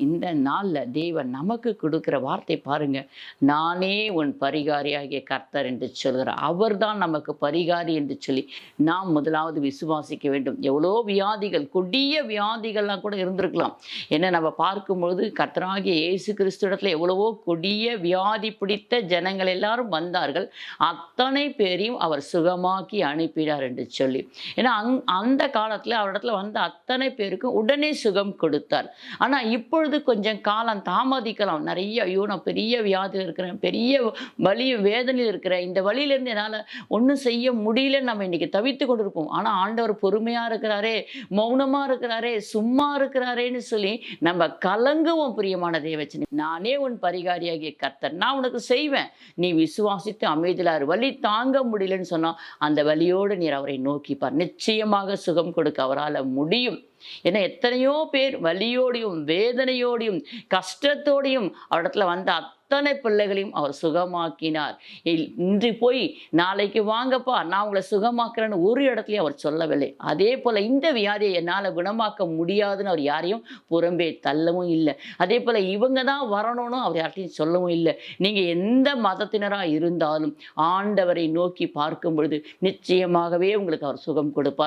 இந்த நாள்ல தேவன் நமக்கு கொடுக்கிற வார்த்தை பாருங்க. நானே உன் பரிகாரியாகிய கர்த்தர் என்று சொல்கிறார். அவர்தான் நமக்கு பரிகாரி என்று சொல்லி நாம் முதலாவது விசுவாசிக்க வேண்டும். எவ்வளோ வியாதிகள், கொடிய வியாதிகள்லாம் கூட இருந்திருக்கலாம். ஏன்னா நம்ம பார்க்கும்பொழுது கர்த்தராகிய இயேசு கிறிஸ்துவிடத்துல எவ்வளவோ கொடிய வியாதி பிடித்த ஜனங்கள் எல்லாரும் வந்தார்கள். அத்தனை பேரையும் அவர் சுகமாக்கி அனுப்பினார் என்று சொல்லி. ஏன்னா அந்த காலத்துல அவரிடத்துல வந்த அத்தனை பேருக்கும் உடனே சுகம் கொடுத்தார். ஆனா இப்பொழுது கொஞ்சம் காலம் தாமதிக்கலாம். நிறைய ஐயோ நான் பெரிய வியாதியில் இருக்கிறேன், பெரிய வலி வேதனையில் இருக்கிறேன், இந்த வழியிலேருந்து என்னால் ஒன்றும் செய்ய முடியலன்னு நம்ம இன்னைக்கு தவித்து கொண்டிருப்போம். ஆனால் ஆண்டவர் பொறுமையாக இருக்கிறாரே, மௌனமாக இருக்கிறாரே, சும்மா இருக்கிறாரேன்னு சொல்லி நம்ம கலங்குவோம். பிரியமான தேவச்சனே, நானே உன் பரிகாரியாகிய கர்த்தர், நான் உனக்கு செய்வேன், நீ விசுவாசித்து அமைதியிலார். வலி தாங்க முடியலன்னு சொன்னால் அந்த வலியோடு நீர் அவரை நோக்கிப்பார். நிச்சயமாக சுகம் கொடுக்க அவரால் முடியும். ஏன்னா எத்தனையோ பேர் வலியோடையும் வேதனையோடையும் கஷ்டத்தோடையும் அவரிடத்துல வந்த அத்தனை பிள்ளைகளையும் அவர் சுகமாக்கினார். இன்று போய் நாளைக்கு வாங்கப்பா நான் உங்களை சுகமாக்குறேன்னு ஒரு இடத்துலையும் அவர் சொல்லவில்லை. அதே போல இந்த வியாதியை என்னால் குணமாக்க முடியாதுன்னு அவர் யாரையும் புறம்பே தள்ளவும் இல்லை. அதே போல இவங்க தான் வரணும்னு அவர் யார்ட்டையும் சொல்லவும் இல்லை. நீங்க எந்த மதத்தினராக இருந்தாலும் ஆண்டவரை நோக்கி பார்க்கும் பொழுது நிச்சயமாகவே உங்களுக்கு அவர் சுகம் கொடுப்பார்.